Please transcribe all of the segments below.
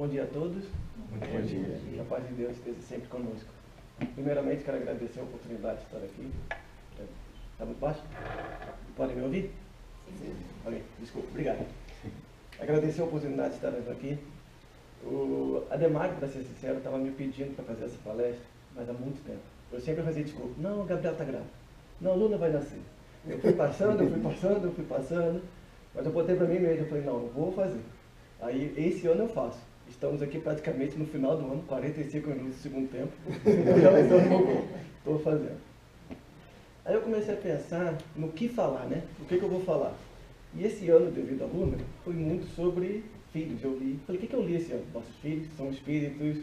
Bom dia a todos. Bom dia. Que a paz de Deus esteja sempre conosco. Primeiramente, quero agradecer a oportunidade de estar aqui. Está muito baixo? Podem me ouvir? Sim. Ok, desculpa, obrigado. Agradecer a oportunidade de estar aqui. O Ademar, para ser sincero, estava me pedindo para fazer essa palestra, mas há muito tempo. Eu sempre fazia desculpa. Não, o Gabriel está grávida. Não, Luna vai nascer. Eu fui passando, mas eu botei para mim mesmo. Eu falei, não, eu vou fazer. Aí, esse ano eu faço. Estamos aqui praticamente no final do ano, 45 minutos do segundo tempo. Então, estou fazendo. Aí eu comecei a pensar no que falar, né? O que eu vou falar? E esse ano, devido à Luna, foi muito sobre filhos. Eu li, falei, o que eu li esse ano? Nossos filhos são espíritos,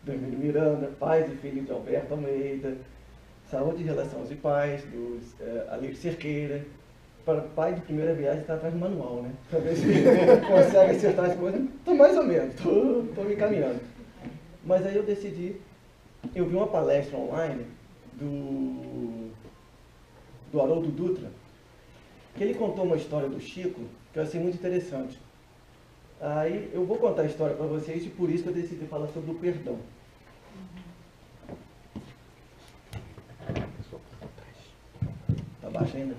do Emílio Miranda, pais e filhos de Alberto Almeida, saúde e relações de pais, dos Alírio Cerqueira. Para pai de primeira viagem está atrás do manual, né? Para ver se consegue acertar as coisas. Estou mais ou menos, estou me encaminhando. Mas aí eu decidi, eu vi uma palestra online do Haroldo Dutra, que ele contou uma história do Chico, que eu achei muito interessante. Aí eu vou contar a história para vocês e por isso que eu decidi falar sobre o perdão. Está baixo ainda?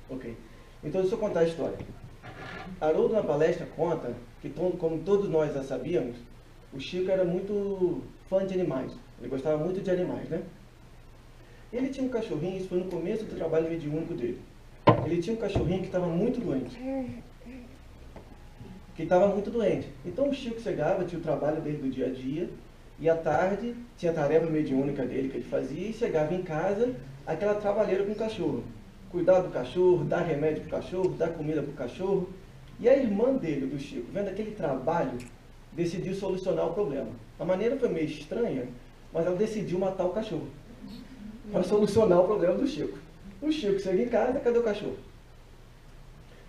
Ok. Então deixa eu contar a história. Haroldo na palestra conta que, como todos nós já sabíamos, o Chico era muito fã de animais. Ele gostava muito de animais, né? Ele tinha um cachorrinho, isso foi no começo do trabalho mediúnico dele. Ele tinha um cachorrinho que estava muito doente. Então o Chico chegava, tinha o trabalho dele do dia a dia, e à tarde tinha a tarefa mediúnica dele que ele fazia, e chegava em casa, aquela trabalheira com o cachorro. Cuidar do cachorro, dar remédio para o cachorro, dar comida para o cachorro. E a irmã dele, do Chico, vendo aquele trabalho, decidiu solucionar o problema. A maneira foi meio estranha, mas ela decidiu matar o cachorro para solucionar o problema do Chico. O Chico chega em casa, cadê o cachorro?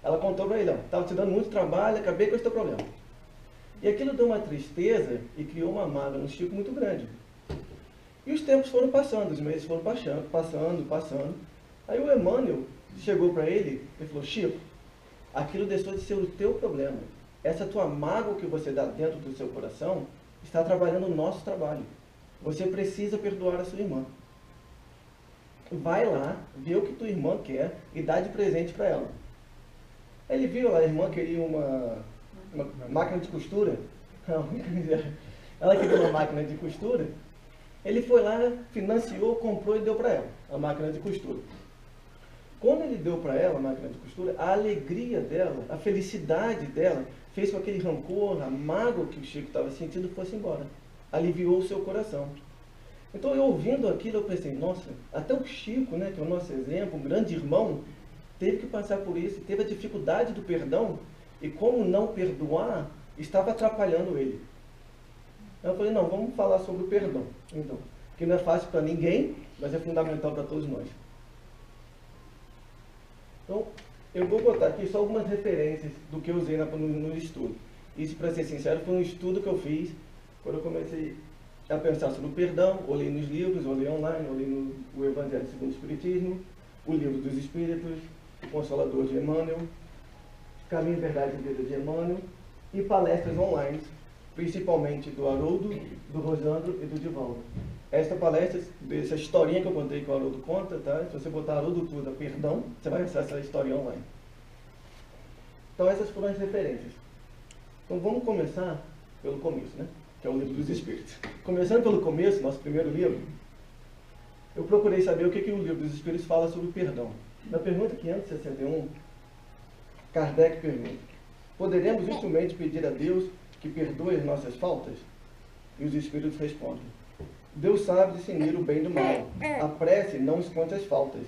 Ela contou para ele, ó, estava te dando muito trabalho, acabei com esse teu problema. E aquilo deu uma tristeza e criou uma mágoa no Chico muito grande. E os tempos foram passando, os meses foram passando. Aí o Emmanuel chegou para ele e falou, Chico, aquilo deixou de ser o teu problema. Essa tua mágoa que você dá dentro do seu coração está trabalhando o nosso trabalho. Você precisa perdoar a sua irmã. Vai lá, vê o que tua irmã quer e dá de presente para ela. Ele viu, a irmã queria uma máquina de costura. Ela queria uma máquina de costura. Ele foi lá, financiou, comprou e deu para ela a máquina de costura. Quando ele deu para ela a máquina de costura, a alegria dela, a felicidade dela, fez com que aquele rancor, a mágoa que o Chico estava sentindo fosse embora. Aliviou o seu coração. Então, eu ouvindo aquilo, eu pensei, nossa, até o Chico, né, que é o nosso exemplo, um grande irmão, teve que passar por isso, teve a dificuldade do perdão, e como não perdoar, estava atrapalhando ele. Eu falei, não, vamos falar sobre o perdão, então, que não é fácil para ninguém, mas é fundamental para todos nós. Então, eu vou botar aqui só algumas referências do que eu usei no estudo. Isso, para ser sincero, foi um estudo que eu fiz quando eu comecei a pensar sobre o perdão, olhei nos livros, olhei online, olhei no Evangelho segundo o Espiritismo, o Livro dos Espíritos, o Consolador de Emmanuel, Caminho, Verdade e Vida de Emmanuel, e palestras online, principalmente do Haroldo, do Rosandro e do Divaldo. Esta palestra, essa historinha que eu contei que o Haroldo conta, tá? Se você botar Haroldo Tuda Perdão, você vai acessar essa historinha online. Então essas foram as referências. Então vamos começar pelo começo, né? Que é o Livro dos Espíritos. Começando pelo começo, nosso primeiro livro, eu procurei saber o que o Livro dos Espíritos fala sobre o perdão. Na pergunta 561, Kardec pergunta, poderemos justamente pedir a Deus que perdoe as nossas faltas? E os Espíritos respondem, Deus sabe discernir o bem do mal. A prece não esconde as faltas.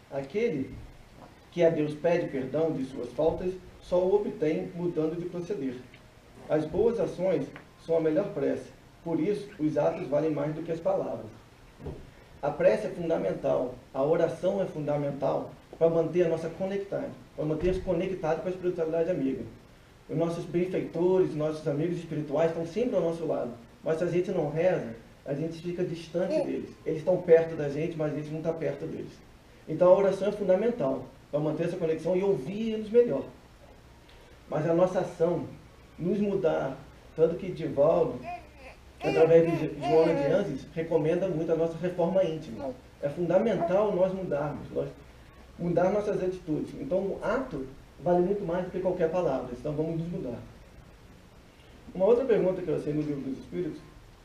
Aquele que a Deus pede perdão de suas faltas, só o obtém mudando de proceder. As boas ações são a melhor prece. Por isso, os atos valem mais do que as palavras. A prece é fundamental. A oração é fundamental para manter a nossa conectada, para manter-se conectado com a espiritualidade amiga. Os nossos benfeitores, nossos amigos espirituais estão sempre ao nosso lado. Mas se a gente não reza, a gente fica distante deles. Eles estão perto da gente, mas a gente não está perto deles. Então a oração é fundamental para manter essa conexão e ouvir eles melhor. mas a nossa ação, nos mudar, tanto que Divaldo, através de Joana de Anjos, recomenda muito a nossa reforma íntima. É fundamental nós mudarmos, mudar nossas atitudes. Então, o ato vale muito mais do que qualquer palavra, então vamos nos mudar. Uma outra pergunta que eu sei no Livro dos Espíritos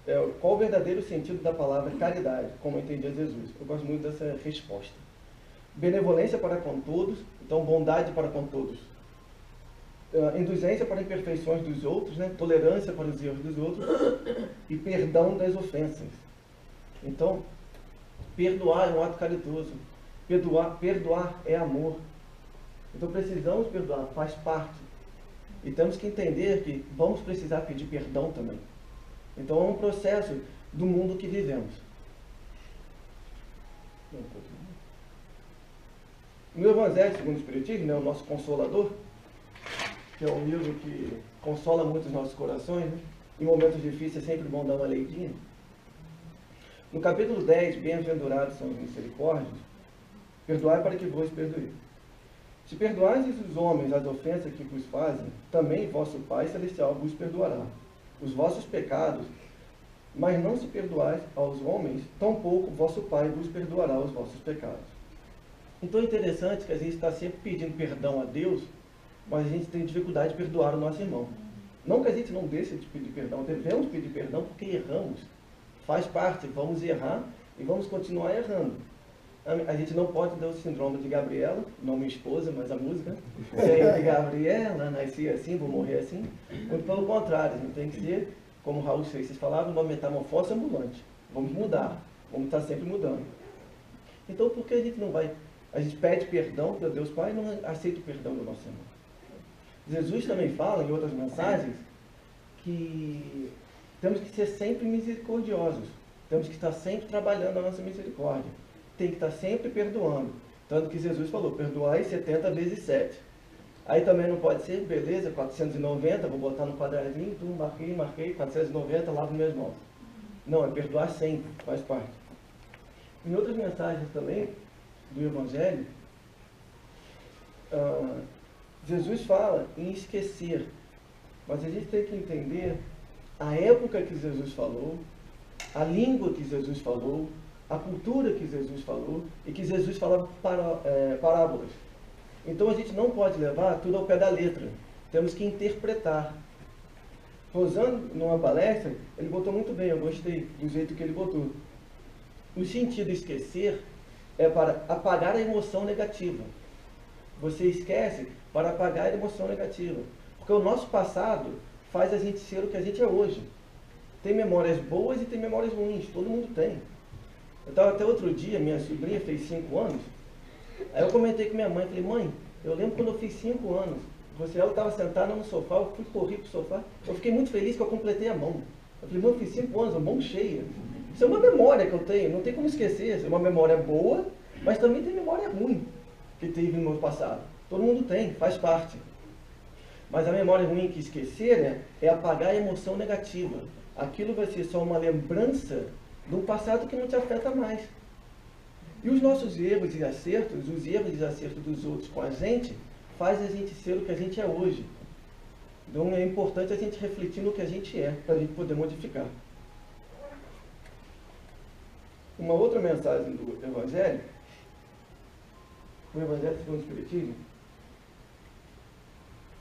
é qual o verdadeiro sentido da palavra caridade, como entendia Jesus. Eu gosto muito dessa resposta. Benevolência para com todos, então bondade para com todos. Indulgência para imperfeições dos outros, né? Tolerância para os erros dos outros e perdão das ofensas. Então, perdoar é um ato caridoso. Perdoar é amor. Então precisamos perdoar, faz parte. E temos que entender que vamos precisar pedir perdão também. Então é um processo do mundo que vivemos. No Evangelho segundo o Espiritismo, né, o nosso Consolador, que é um livro que consola muito os nossos corações, né? Em momentos difíceis é sempre bom dar uma leidinha. No capítulo 10, bem-aventurados são os misericórdios, perdoai para que vos perdoe. Se perdoardes os homens as ofensas que vos fazem, também vosso Pai Celestial vos perdoará os vossos pecados, mas não se perdoais aos homens, tampouco vosso Pai vos perdoará os vossos pecados. Então é interessante que a gente está sempre pedindo perdão a Deus, mas a gente tem dificuldade de perdoar o nosso irmão. Não que a gente não deixe de pedir perdão, devemos pedir perdão porque erramos. Faz parte, vamos errar e vamos continuar errando. A gente não pode ter o síndrome de Gabriela, não minha esposa, mas a música. De Gabriela, nasci assim, vou morrer assim. Muito pelo contrário, a gente tem que ser, como o Raul Seixas falava, uma metamorfose ambulante. Vamos mudar, vamos estar sempre mudando. Então, por que a gente não vai? A gente pede perdão para Deus Pai e não aceita o perdão do nosso irmão. Jesus também fala, em outras mensagens, que temos que ser sempre misericordiosos. Temos que estar sempre trabalhando a nossa misericórdia. Tem que estar sempre perdoando. Tanto que Jesus falou, perdoai 70 vezes 7. Aí também não pode ser, beleza, 490, vou botar no quadradinho, marquei, 490, lavo minhas mãos. Não, é perdoar sempre, faz parte. Em outras mensagens também, do Evangelho, Jesus fala em esquecer. Mas a gente tem que entender a época que Jesus falou, a língua que Jesus falou, a cultura que Jesus falou e que Jesus falava parábolas. Então a gente não pode levar tudo ao pé da letra. Temos que interpretar. Rosando, numa palestra, ele botou muito bem, eu gostei do jeito que ele botou. O sentido esquecer é para apagar a emoção negativa. Você esquece para apagar a emoção negativa. Porque o nosso passado faz a gente ser o que a gente é hoje. Tem memórias boas e tem memórias ruins, todo mundo tem. Eu estava até outro dia, minha sobrinha fez 5 anos, aí eu comentei com minha mãe, falei, mãe, eu lembro quando eu fiz 5 anos, ela estava sentada no sofá, eu fui correr para o sofá, eu fiquei muito feliz que eu completei a mão. Eu falei, mãe, eu fiz 5 anos, a mão cheia. Isso é uma memória que eu tenho, não tem como esquecer, é uma memória boa, mas também tem memória ruim que teve no meu passado. Todo mundo tem, faz parte. Mas a memória ruim que esquecer é apagar a emoção negativa. Aquilo vai ser só uma lembrança de um passado que não te afeta mais. E os nossos erros e acertos, os erros e acertos dos outros com a gente, faz a gente ser o que a gente é hoje. Então é importante a gente refletir no que a gente é, para a gente poder modificar. Uma outra mensagem do Evangelho, o Evangelho segundo o Espiritismo,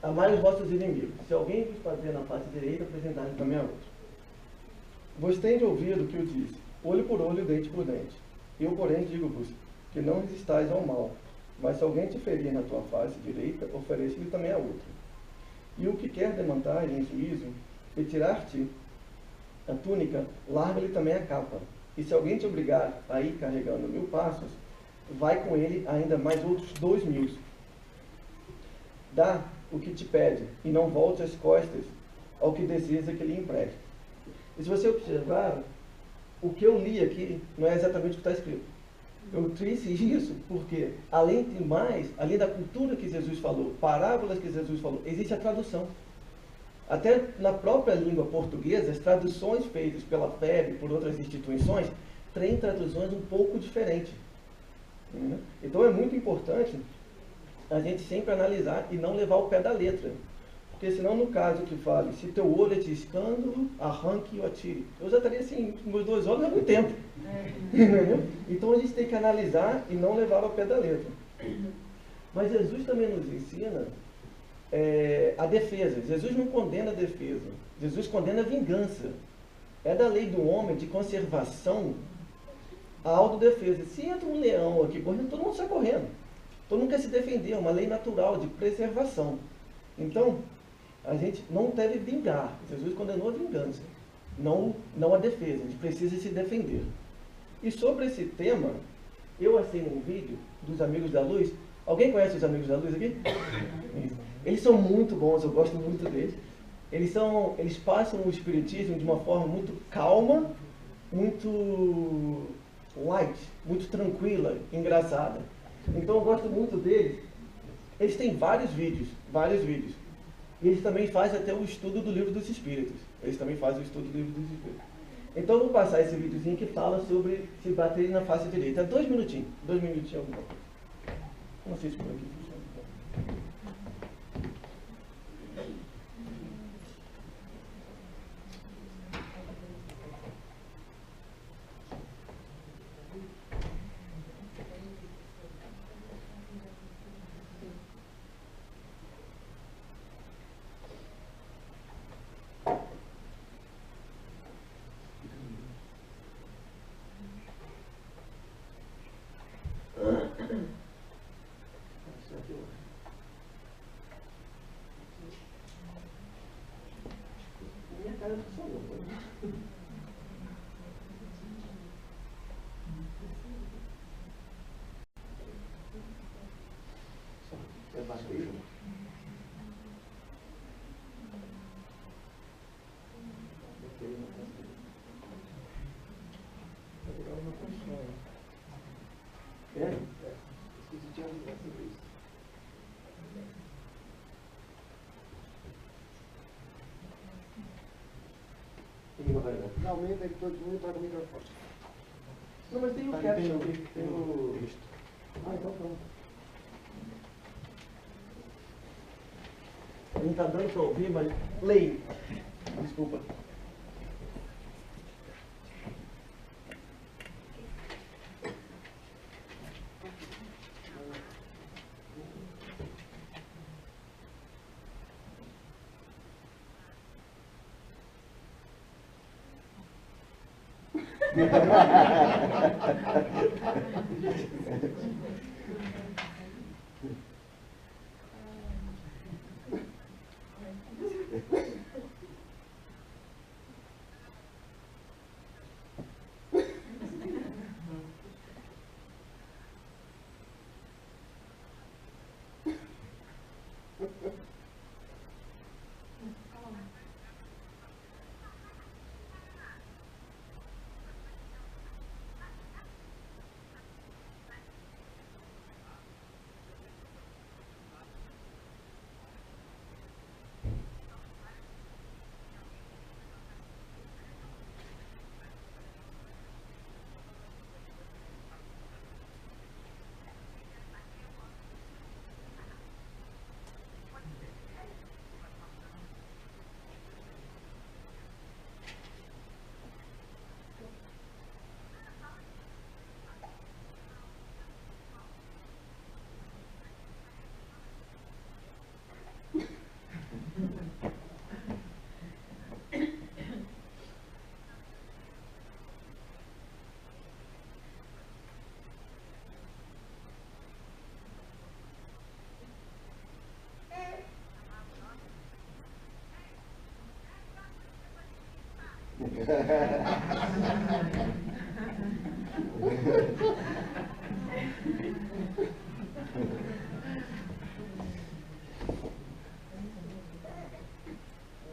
amai os vossos inimigos. Se alguém vos fazer na face direita, apresentai também a outra. Vos tende ouvido o que eu disse, olho por olho, dente por dente. Eu, porém, digo-vos que não resistais ao mal, mas se alguém te ferir na tua face direita, ofereça-lhe também a outra. E o que quer demandar em juízo, e tirar-te a túnica, larga-lhe também a capa. E se alguém te obrigar a ir carregando 1000 passos, vai com ele ainda mais outros 2000. Dá o que te pede, e não volte as costas ao que deseja que lhe empreste. E se você observar, o que eu li aqui não é exatamente o que está escrito. Eu trouxe isso porque, além da cultura que Jesus falou, parábolas que Jesus falou, existe a tradução. Até na própria língua portuguesa, as traduções feitas pela FEB, por outras instituições, têm traduções um pouco diferentes. Então é muito importante a gente sempre analisar e não levar o pé da letra. Porque senão, no caso que fale, se teu olho é de escândalo, arranque e o atire. Eu já estaria assim, com meus 2 olhos há muito tempo. Entendeu? Então a gente tem que analisar e não levar ao pé da letra. Mas Jesus também nos ensina a defesa. Jesus não condena a defesa. Jesus condena a vingança. É da lei do homem de conservação a autodefesa. Se entra um leão aqui correndo, todo mundo sai correndo. Todo mundo quer se defender. É uma lei natural de preservação. Então, a gente não deve vingar. Jesus condenou a vingança, não a defesa. A gente precisa se defender. E sobre esse tema, eu achei um vídeo dos Amigos da Luz. Alguém conhece os Amigos da Luz aqui? Eles são muito bons, eu gosto muito deles. Eles passam o espiritismo de uma forma muito calma, muito light, muito tranquila, engraçada. Então eu gosto muito deles. Eles têm vários vídeos. E eles também fazem até o estudo do Livro dos Espíritos. Então eu vou passar esse videozinho que fala sobre se bater na face direita. 2 minutinhos. 2 minutinhos alguma coisa. Não sei se por aqui funciona. Minha cara funcionou. É baixo. Não funciona. É? Esqueci de avisar sobre isso. Não, aumenta ele todo mundo e toca o microfone. Não, mas tem o caption aqui, tem o... Ah, então pronto. Não está dando para ouvir, mas leia. Desculpa.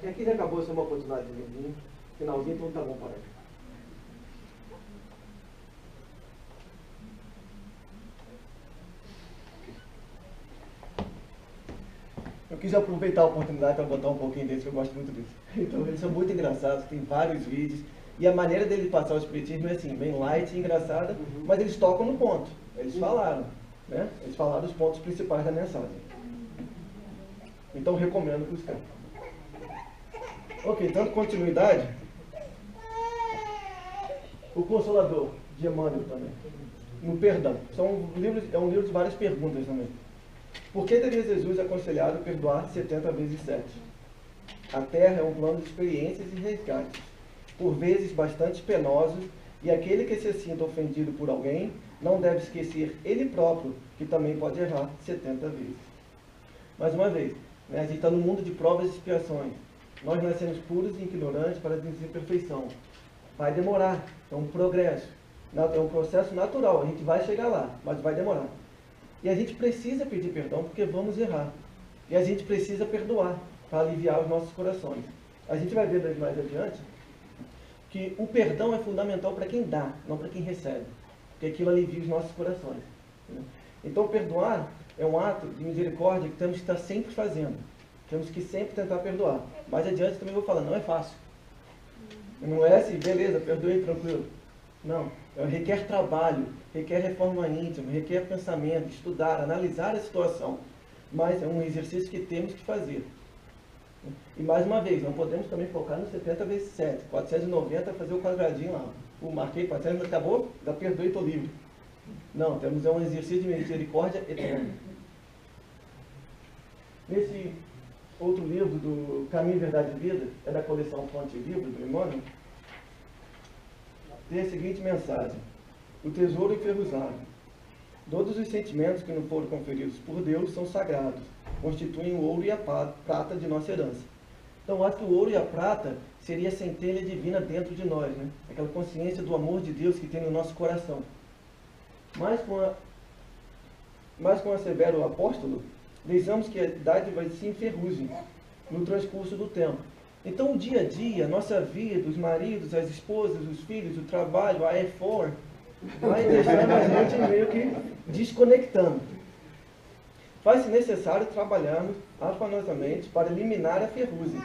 E aqui já acabou essa uma oportunidade de finalzinho, então tá bom para aqui. Eu quis aproveitar a oportunidade para botar um pouquinho deles, que eu gosto muito deles. Então eles são muito engraçados, tem vários vídeos. E a maneira dele passar o espiritismo é assim, bem light e engraçada, mas eles tocam no ponto. Eles falaram, né? Eles falaram os pontos principais da mensagem. Então recomendo buscar. Ok, dando continuidade, o Consolador, de Emmanuel também, no perdão. É um livro de várias perguntas também. Por que teria Jesus aconselhado perdoar 70 vezes 7? A Terra é um plano de experiências e resgates, por vezes bastante penosos, e aquele que se sinta ofendido por alguém não deve esquecer ele próprio, que também pode errar 70 vezes. Mais uma vez, né, a gente está no mundo de provas e expiações. Nós nascemos puros e ignorantes para atingir perfeição. Vai demorar, é um progresso, é um processo natural, a gente vai chegar lá, mas vai demorar. E a gente precisa pedir perdão porque vamos errar. E a gente precisa perdoar para aliviar os nossos corações. A gente vai ver mais adiante que o perdão é fundamental para quem dá, não para quem recebe. Porque aquilo alivia os nossos corações. Então, perdoar é um ato de misericórdia que temos que estar sempre fazendo. Temos que sempre tentar perdoar. Mais adiante também vou falar, não é fácil. Não é assim, beleza, perdoei, tranquilo. Não, requer trabalho, requer reforma íntima, requer pensamento, estudar, analisar a situação. Mas é um exercício que temos que fazer. E mais uma vez, não podemos também focar no 70 vezes 7, 490, fazer o quadradinho lá. Marquei 400, acabou, já perdoei, estou livre. Não, temos um exercício de misericórdia eterna. Nesse outro livro do Caminho, Verdade e Vida, é da coleção Fonte e Livro, do Emmanuel, tem a seguinte mensagem: o tesouro enferrujado. Todos os sentimentos que nos foram conferidos por Deus são sagrados, constituem o ouro e a prata de nossa herança. Então, acho que o ouro e a prata seria a centelha divina dentro de nós, né? Aquela consciência do amor de Deus que tem no nosso coração. Mas com a severo apóstolo, deixamos que a dádiva se enferruje no transcurso do tempo. Então, o dia a dia, a nossa vida, os maridos, as esposas, os filhos, o trabalho, a effort, vai deixando a gente meio que desconectando. Faz-se necessário trabalharmos afanosamente para eliminar a ferrugem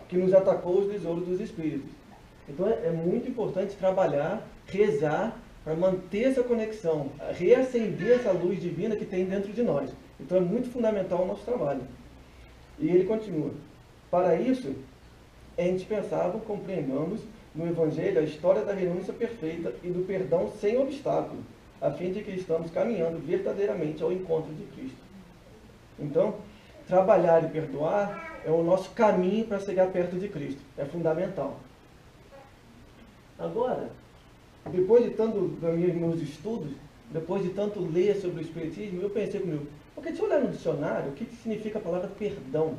que nos atacou os tesouros dos espíritos. Então é muito importante trabalhar, rezar, para manter essa conexão, reacender essa luz divina que tem dentro de nós. Então é muito fundamental o nosso trabalho. E ele continua: para isso, é indispensável compreendamos no Evangelho a história da renúncia perfeita e do perdão sem obstáculo, a fim de que estamos caminhando verdadeiramente ao encontro de Cristo. Então, trabalhar e perdoar é o nosso caminho para chegar perto de Cristo. É fundamental. Agora, depois de tanto meus estudos, depois de tanto ler sobre o Espiritismo, eu pensei comigo, porque se eu olhar no dicionário, o que significa a palavra perdão?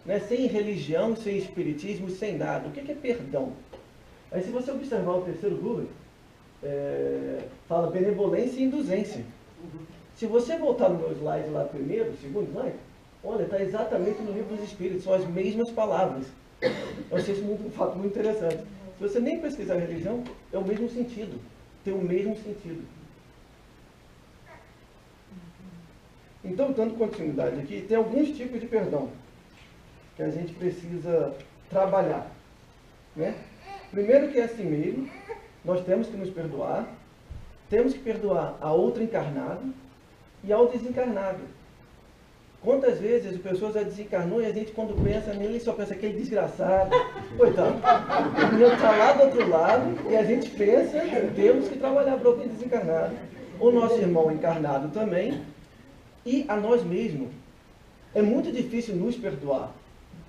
Né? Sem religião, sem Espiritismo, sem nada. O que é perdão? Aí se você observar o terceiro Google, fala benevolência e indulgência. Se você voltar no meu slide lá primeiro, segundo slide, olha, está exatamente no livro dos Espíritos, são as mesmas palavras. Eu achei isso um fato muito interessante. Se você nem pesquisar a religião, é o mesmo sentido, tem o mesmo sentido. Então, dando continuidade aqui, tem alguns tipos de perdão que a gente precisa trabalhar, né? Primeiro que é assim mesmo, nós temos que nos perdoar, temos que perdoar a outro encarnado e ao desencarnado. Quantas vezes as pessoas já desencarnou e a gente, quando pensa nele, só pensa aquele desgraçado, coitado. Ele está lá do outro lado e a gente pensa que temos que trabalhar para alguém desencarnado. O nosso irmão encarnado também e a nós mesmos. É muito difícil nos perdoar,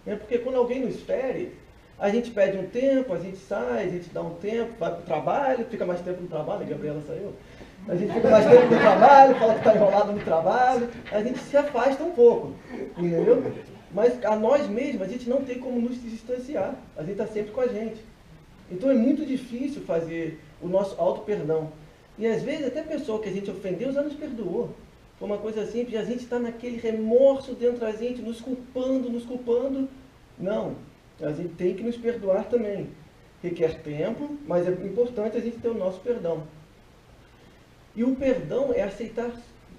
né? Porque quando alguém nos fere, a gente pede um tempo, a gente sai, a gente dá um tempo, vai para o trabalho, fica mais tempo no trabalho, a Gabriela saiu. A gente fica mais tempo no trabalho, fala que está enrolado no trabalho, a gente se afasta um pouco, entendeu? Mas a nós mesmos, a gente não tem como nos distanciar, a gente está sempre com a gente. Então é muito difícil fazer o nosso auto-perdão. E às vezes até a pessoa que a gente ofendeu já nos perdoou. Foi uma coisa simples, a gente está naquele remorso dentro da gente, nos culpando. Não, a gente tem que nos perdoar também. Requer tempo, mas é importante a gente ter o nosso perdão. E o perdão é aceitar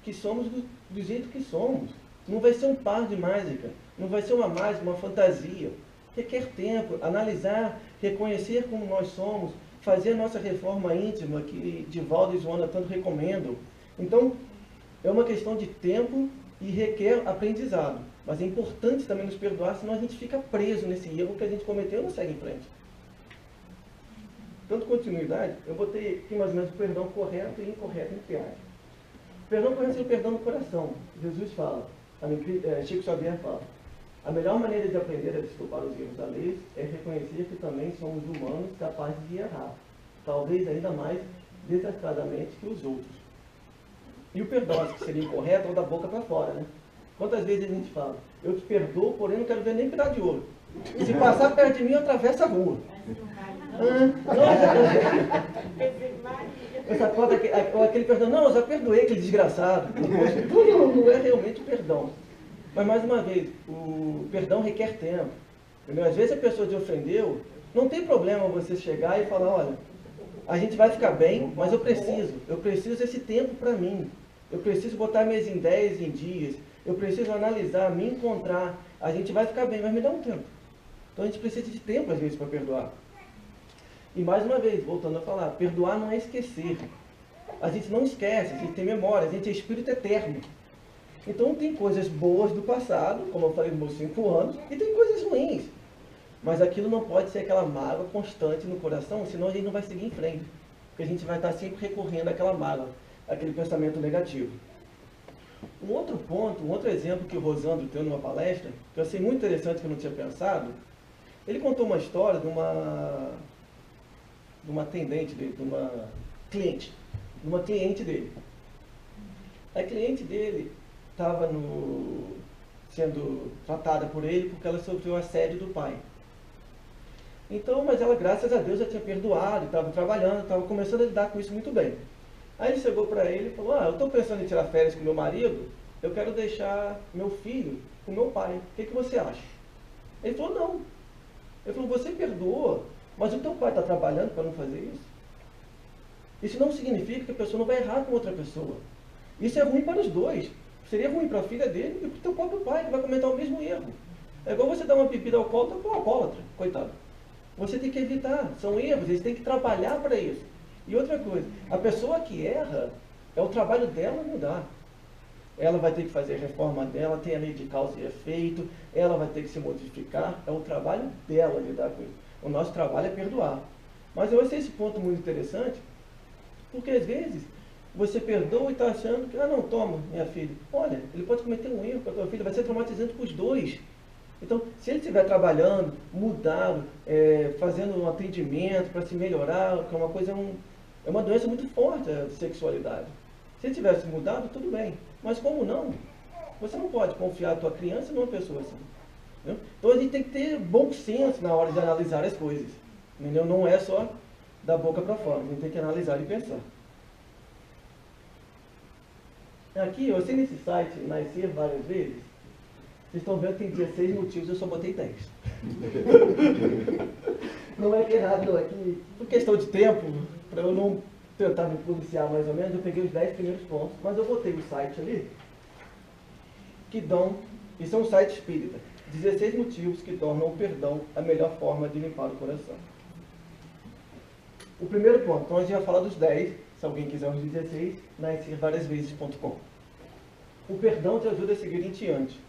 que somos do jeito que somos. Não vai ser um par de mágica, não vai ser uma mágica, uma fantasia. Requer tempo, analisar, reconhecer como nós somos, fazer a nossa reforma íntima, que Divaldo e Joana tanto recomendam. Então, é uma questão de tempo e requer aprendizado. Mas é importante também nos perdoar, senão a gente fica preso nesse erro que a gente cometeu e não segue em frente. Tanto continuidade, eu botei aqui mais ou menos o perdão correto e incorreto entre aspas. Perdão correto é o perdão do coração. Jesus fala, Chico Xavier fala, a melhor maneira de aprender a desculpar os erros da lei é reconhecer que também somos humanos capazes de errar, talvez ainda mais desastradamente que os outros. E o perdão, acho que seria incorreto, é o da boca para fora, né? Quantas vezes a gente fala, eu te perdoo, porém não quero ver nem pedaço de ouro. Se passar perto de mim, eu atravesso a rua. Aquele perdão, não, eu já perdoei aquele desgraçado. Não é realmente perdão. Mas mais uma vez, o perdão requer tempo. Entendeu? Às vezes a pessoa te ofendeu, não tem problema você chegar e falar, olha, a gente vai ficar bem, mas eu preciso desse tempo para mim. Eu preciso botar minhas ideias em dias. Eu preciso analisar, me encontrar. A gente vai ficar bem, mas me dá um tempo. Então a gente precisa de tempo, às vezes, para perdoar. E mais uma vez, voltando a falar, perdoar não é esquecer. A gente não esquece, a gente tem memória, a gente é espírito eterno. Então tem coisas boas do passado, como eu falei nos meus 5 anos, e tem coisas ruins. Mas aquilo não pode ser aquela mágoa constante no coração, senão a gente não vai seguir em frente. Porque a gente vai estar sempre recorrendo àquela mágoa, àquele pensamento negativo. Um outro ponto, um outro exemplo que o Rosandro deu numa palestra, que eu achei muito interessante, que eu não tinha pensado, ele contou uma história de uma atendente dele, de uma cliente dele. A cliente dele estava sendo tratada por ele porque ela sofreu assédio do pai. Então, mas ela, graças a Deus, já tinha perdoado, estava trabalhando, estava começando a lidar com isso muito bem. Aí ele chegou para ele e falou, eu estou pensando em tirar férias com meu marido, eu quero deixar meu filho com meu pai. O que você acha? Ele falou, não. Ele falou, você perdoa, mas o teu pai está trabalhando para não fazer isso? Isso não significa que a pessoa não vai errar com outra pessoa. Isso é ruim para os dois. Seria ruim para a filha dele e para o teu próprio pai, que vai cometer o mesmo erro. É igual você dar uma bebida alcoólatra para um alcoólatra, coitado. Você tem que evitar, são erros, eles têm que trabalhar para isso. E outra coisa, a pessoa que erra, é o trabalho dela mudar. Ela vai ter que fazer a reforma dela, tem a lei de causa e efeito, ela vai ter que se modificar, é o trabalho dela lidar com isso. O nosso trabalho é perdoar. Mas eu achei esse ponto muito interessante, porque às vezes você perdoa e está achando que, não, toma, minha filha. Olha, ele pode cometer um erro com a tua filha, vai ser traumatizante para os dois. Então, se ele estiver trabalhando, mudado, fazendo um atendimento para se melhorar, que é uma coisa, é uma doença muito forte a sexualidade. Se ele tivesse mudado, tudo bem. Mas como não? Você não pode confiar a tua criança numa pessoa assim. Entendeu? Então a gente tem que ter bom senso na hora de analisar as coisas. Entendeu? Não é só da boca para fora, a gente tem que analisar e pensar. Aqui, eu sei nesse site, Nascer várias vezes, vocês estão vendo que tem 16 motivos, eu só botei 10. Não é que errado, não, é que, por questão de tempo, para eu não tentar me policiar mais ou menos, eu peguei os 10 primeiros pontos, mas eu botei o site ali, que dão, isso é um site espírita, 16 motivos que tornam o perdão a melhor forma de limpar o coração. O primeiro ponto, então a gente vai falar dos 10, se alguém quiser os 16, nascervariasvezes.com. O perdão te ajuda a seguir em diante.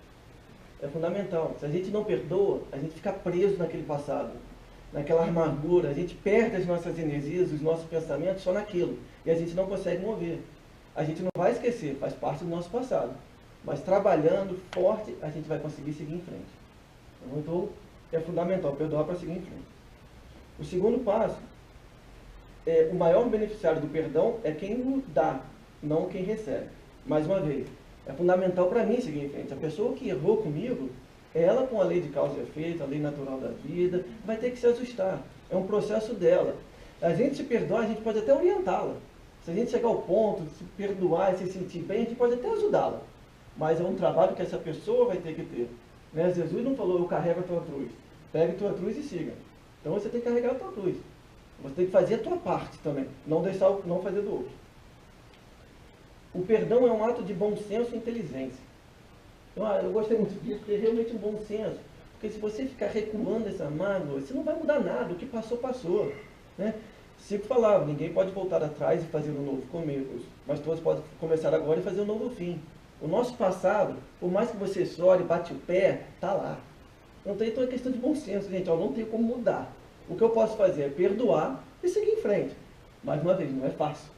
É fundamental. Se a gente não perdoa, a gente fica preso naquele passado, naquela amargura, a gente perde as nossas energias, os nossos pensamentos só naquilo, e a gente não consegue mover. A gente não vai esquecer, faz parte do nosso passado, mas trabalhando forte, a gente vai conseguir seguir em frente. Então, é fundamental perdoar para seguir em frente. O segundo passo, o maior beneficiário do perdão é quem o dá, não quem recebe. Mais uma vez, é fundamental para mim seguir em frente. A pessoa que errou comigo, ela com a lei de causa e efeito, a lei natural da vida, vai ter que se ajustar. É um processo dela. A gente se perdoar, a gente pode até orientá-la. Se a gente chegar ao ponto de se perdoar e se sentir bem, a gente pode até ajudá-la. Mas é um trabalho que essa pessoa vai ter que ter. Né? Jesus não falou, eu carrego a tua cruz. Pegue a tua cruz e siga. Então você tem que carregar a tua cruz. Você tem que fazer a tua parte também. Não fazer do outro. O perdão é um ato de bom senso e inteligência. Então, eu gostei muito disso, porque é realmente um bom senso. Porque se você ficar recuando essa mágoa, você não vai mudar nada. O que passou, passou. Né? Chico falava, ninguém pode voltar atrás e fazer um novo começo. Mas todos podem começar agora e fazer um novo fim. O nosso passado, por mais que você chore, bate o pé, está lá. Não tem, então é questão de bom senso, gente. Eu não tenho como mudar. O que eu posso fazer é perdoar e seguir em frente. Mais uma vez, não é fácil.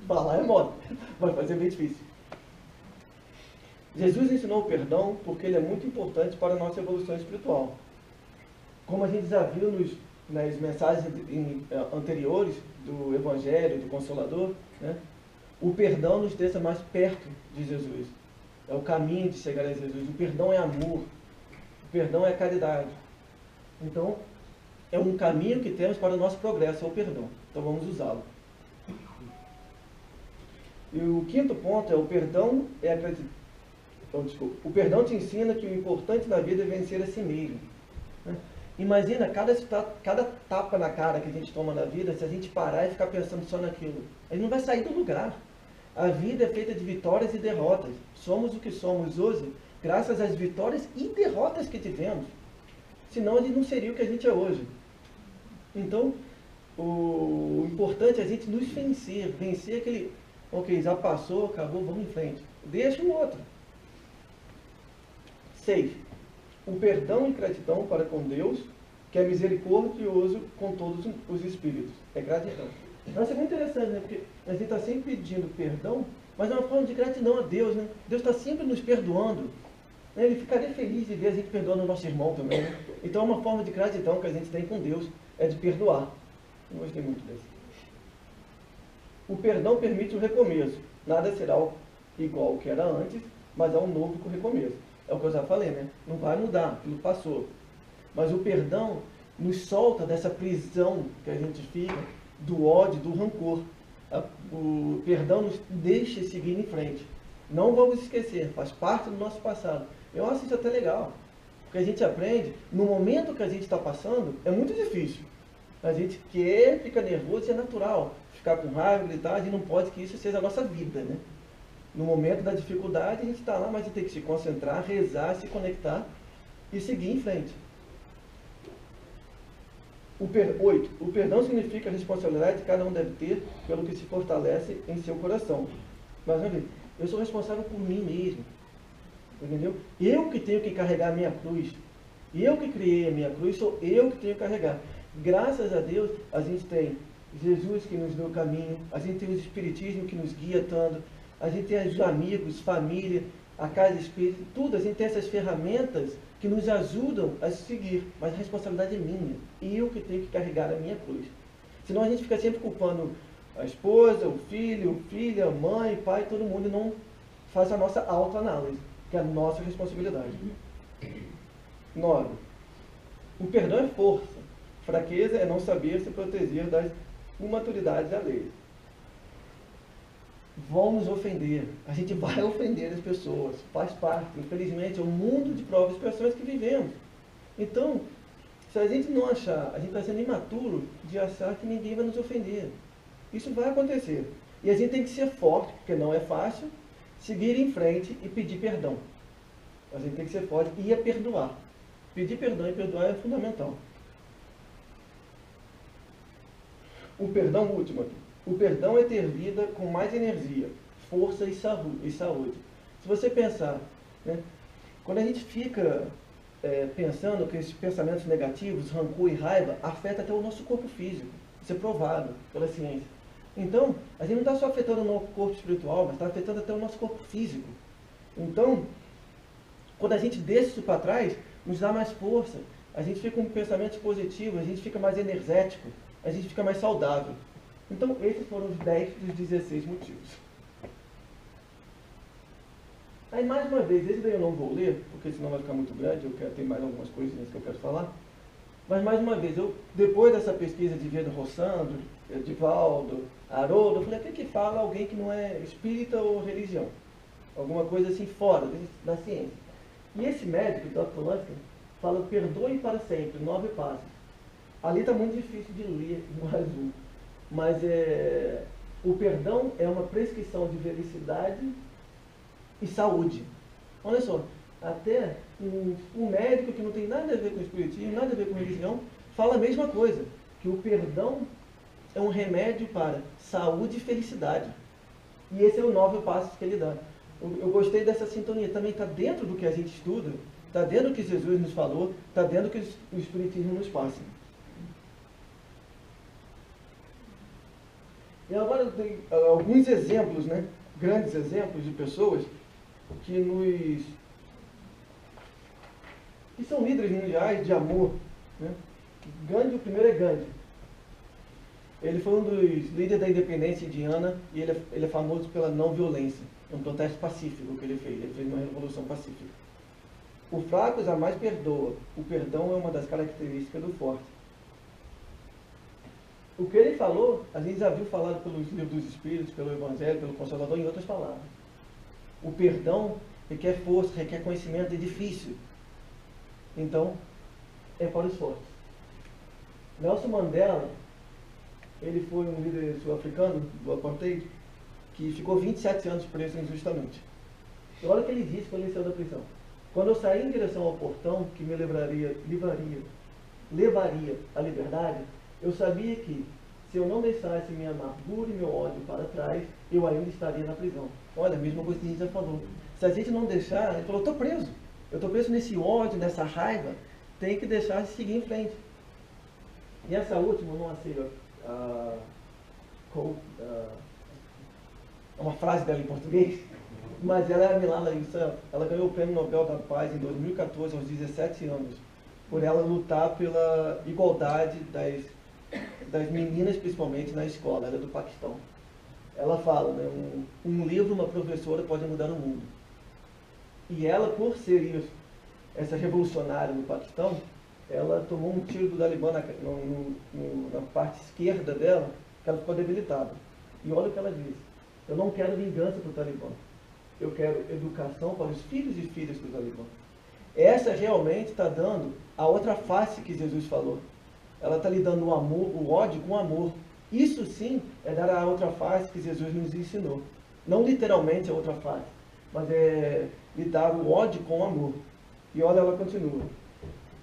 Falar é moda, vai fazer bem difícil. Jesus ensinou o perdão porque ele é muito importante para a nossa evolução espiritual. Como a gente já viu nas mensagens anteriores do Evangelho, do Consolador, né? O perdão nos deixa mais perto de Jesus. É o caminho de chegar a Jesus. O perdão é amor. O perdão é caridade. Então, é um caminho que temos para o nosso progresso, é o perdão. Então, vamos usá-lo. E o quinto ponto é o perdão é acreditar. Então, desculpa. O perdão te ensina que o importante na vida é vencer a si mesmo. Imagina cada tapa na cara que a gente toma na vida, se a gente parar e ficar pensando só naquilo. A gente não vai sair do lugar. A vida é feita de vitórias e derrotas. Somos o que somos hoje, graças às vitórias e derrotas que tivemos. Senão a gente não seria o que a gente é hoje. Então, o importante é a gente nos vencer. Vencer aquele, ok, já passou, acabou, vamos em frente. Deixa o outro. 6. O perdão e gratidão para com Deus, que é misericordioso com todos os espíritos. É gratidão. Nossa, é muito interessante, né? Porque a gente está sempre pedindo perdão, mas é uma forma de gratidão a Deus, né? Deus está sempre nos perdoando. Né? Ele ficaria feliz de ver a gente perdoando o nosso irmão também, né? Então é uma forma de gratidão que a gente tem com Deus, é de perdoar. Eu gostei muito desse. O perdão permite o recomeço. Nada será igual ao que era antes, mas há um novo recomeço. É o que eu já falei, né? Não vai mudar, aquilo passou. Mas o perdão nos solta dessa prisão que a gente fica, do ódio, do rancor. O perdão nos deixa seguir em frente. Não vamos esquecer, faz parte do nosso passado. Eu acho isso até legal, porque a gente aprende, no momento que a gente está passando, é muito difícil. A gente quer, fica nervoso, é natural. Ficar com raiva, gritar, a gente não pode que isso seja a nossa vida, né? No momento da dificuldade, a gente está lá, mas a gente tem que se concentrar, rezar, se conectar e seguir em frente. 8. O perdão significa a responsabilidade que cada um deve ter pelo que se fortalece em seu coração. Mais uma vez, eu sou responsável por mim mesmo. Entendeu? Eu que tenho que carregar a minha cruz. Eu que criei a minha cruz, sou eu que tenho que carregar. Graças a Deus, a gente tem Jesus que nos deu o caminho, a gente tem o Espiritismo que nos guia tanto, a gente tem os amigos, família, a casa espírita, tudo, a gente tem essas ferramentas que nos ajudam a seguir, mas a responsabilidade é minha, e eu que tenho que carregar a minha cruz. Senão a gente fica sempre culpando a esposa, o filho, filha, mãe, pai, todo mundo, e não faz a nossa autoanálise, que é a nossa responsabilidade. 9. O perdão é força, fraqueza é não saber se proteger das imaturidades alheias. Vão nos ofender, a gente vai ofender as pessoas, faz parte, infelizmente, é um mundo de provas e expiações que vivemos. Então, se a gente não achar, a gente está sendo imaturo de achar que ninguém vai nos ofender. Isso vai acontecer. E a gente tem que ser forte, porque não é fácil, seguir em frente e pedir perdão. A gente tem que ser forte e perdoar. Pedir perdão e perdoar é fundamental. O perdão último aqui. O perdão é ter vida com mais energia, força e saúde. Se você pensar, né, quando a gente fica pensando que esses pensamentos negativos, rancor e raiva, afeta até o nosso corpo físico. Isso é provado pela ciência. Então, a gente não está só afetando o nosso corpo espiritual, mas está afetando até o nosso corpo físico. Então, quando a gente deixa isso para trás, nos dá mais força, a gente fica com pensamentos positivos, a gente fica mais energético, a gente fica mais saudável. Então, esses foram os 10 dos 16 motivos. Aí, mais uma vez, esse daí eu não vou ler, porque senão vai ficar muito grande, eu quero ter mais algumas coisinhas que eu quero falar. Mas, mais uma vez, depois dessa pesquisa de Vida Rossandro, Edivaldo, Haroldo, eu falei, o que fala alguém que não é espírita ou religião? Alguma coisa assim fora da ciência. E esse médico, Dr. Lansky, fala, perdoe para sempre, 9 passos. Ali está muito difícil de ler no azul. Mas o perdão é uma prescrição de felicidade e saúde. Olha só, até um médico que não tem nada a ver com espiritismo, nada a ver com religião, fala a mesma coisa, que o perdão é um remédio para saúde e felicidade. E esse é o 9 passo que ele dá. Eu gostei dessa sintonia. Também está dentro do que a gente estuda, está dentro do que Jesus nos falou, está dentro do que o Espiritismo nos passa. E agora eu dei alguns exemplos, né? Grandes exemplos de pessoas que são líderes mundiais de amor. Né? Gandhi, o primeiro é Gandhi. Ele foi um dos líderes da independência indiana e ele é famoso pela não violência. É um protesto pacífico que ele fez uma revolução pacífica. O fraco jamais perdoa. O perdão é uma das características do forte. O que ele falou, a gente já viu falado pelos livros dos Espíritos, pelo Evangelho, pelo Consolador, em outras palavras. O perdão requer força, requer conhecimento, é difícil. Então, é para os fortes. Nelson Mandela, ele foi um líder sul-africano do apartheid, que ficou 27 anos preso injustamente. E olha o que ele disse quando ele saiu da prisão. Quando eu saí em direção ao portão que me levaria à liberdade, eu sabia que, se eu não deixasse minha amargura e meu ódio para trás, eu ainda estaria na prisão. Olha, a mesma coisa que a gente já falou. Se a gente não deixar, ele falou, eu estou preso nesse ódio, nessa raiva, tem que deixar de seguir em frente. E essa última, eu não sei uma frase dela em português, mas ela é a Malala Yousafzai. Ela ganhou o Prêmio Nobel da Paz em 2014, aos 17 anos, por ela lutar pela igualdade das meninas, principalmente na escola. Ela é do Paquistão. Ela fala, né, um livro, uma professora pode mudar o mundo. E ela, por ser isso, essa revolucionária no Paquistão, ela tomou um tiro do Talibã na parte esquerda dela, que ela ficou debilitada. E olha o que ela diz: eu não quero vingança para o Talibã, eu quero educação para os filhos e filhas do Talibã. Essa realmente está dando a outra face que Jesus falou. Ela está lhe dando o amor, o ódio com amor. Isso sim é dar a outra face que Jesus nos ensinou. Não literalmente a outra face, mas é lhe dar o ódio com amor. E olha, ela continua.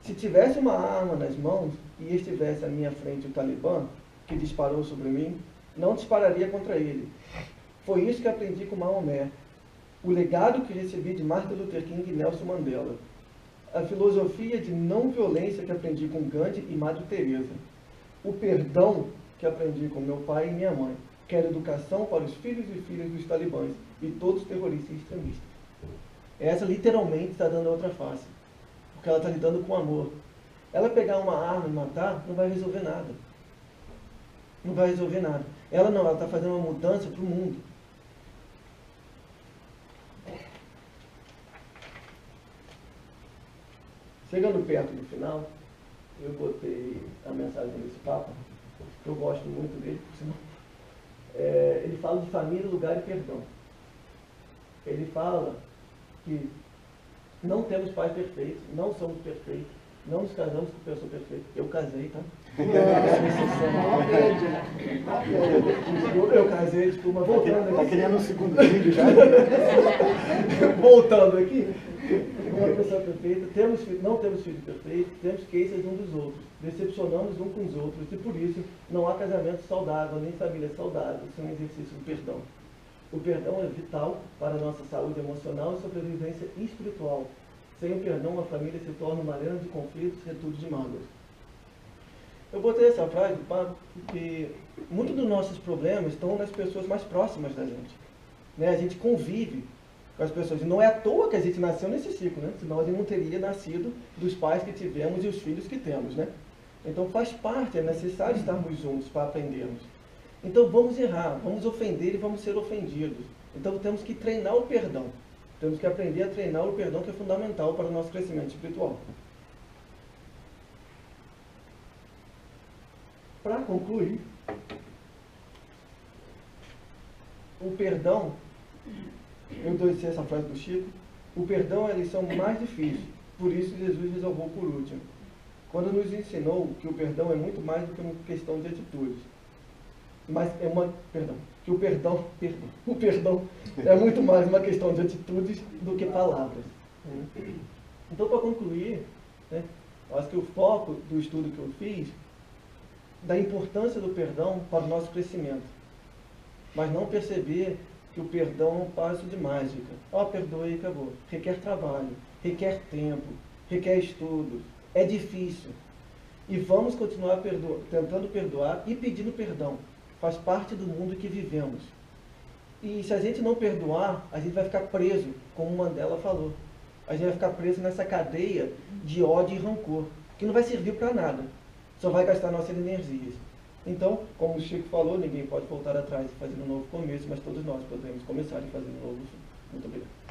Se tivesse uma arma nas mãos e estivesse à minha frente o Talibã, que disparou sobre mim, não dispararia contra ele. Foi isso que aprendi com Maomé. O legado que recebi de Martin Luther King e Nelson Mandela. A filosofia de não violência que aprendi com Gandhi e Madre Teresa. O perdão que aprendi com meu pai e minha mãe. Quero educação para os filhos e filhas dos talibãs e todos os terroristas e extremistas. Essa literalmente está dando a outra face, porque ela está lidando com amor. Ela pegar uma arma e matar não vai resolver nada. Não vai resolver nada. Ela está fazendo uma mudança para o mundo. Chegando perto do final, eu botei a mensagem desse Papa, que eu gosto muito dele, por sinal. Ele fala de família, lugar e perdão. Ele fala que não temos pais perfeitos, não somos perfeitos, não nos casamos com pessoa perfeita. Eu casei, tá? Eu casei, desculpa, voltando aqui. Está criando um segundo filho já? Voltando aqui. Uma pessoa perfeita, não temos filhos perfeitos, temos queixas uns dos outros, decepcionamos uns com os outros, e por isso não há casamento saudável, nem família saudável, sem um exercício do perdão. O perdão é vital para a nossa saúde emocional e sobrevivência espiritual. Sem o perdão, a família se torna uma arena de conflitos, retudo de mágoas. Eu botei essa frase do Papa porque muitos dos nossos problemas estão nas pessoas mais próximas da gente. Né? A gente convive com as pessoas. E não é à toa que a gente nasceu nesse ciclo, né? Senão a gente não teria nascido dos pais que tivemos e os filhos que temos, né? Então faz parte, é necessário estarmos juntos para aprendermos. Então vamos errar, vamos ofender e vamos ser ofendidos. Então temos que treinar o perdão. Temos que aprender a treinar o perdão, que é fundamental para o nosso crescimento espiritual. Para concluir, o perdão, eu dou essa frase do Chico, o perdão é a lição mais difícil, por isso Jesus resolveu por último. Quando nos ensinou que o perdão é muito mais do que uma questão de atitudes. Mas é que o perdão é muito mais uma questão de atitudes do que palavras. Então, para concluir, né, eu acho que o foco do estudo que eu fiz, da importância do perdão para o nosso crescimento. Mas não perceber que o perdão é um passo de mágica. Perdoe e acabou. Requer trabalho, requer tempo, requer estudos. É difícil. E vamos continuar tentando perdoar e pedindo perdão. Faz parte do mundo que vivemos. E se a gente não perdoar, a gente vai ficar preso, como Mandela falou. A gente vai ficar preso nessa cadeia de ódio e rancor, que não vai servir para nada. Só vai gastar nossas energias. Então, como o Chico falou, ninguém pode voltar atrás e fazer um novo começo, mas todos nós podemos começar e fazer um novo fim. Muito obrigado.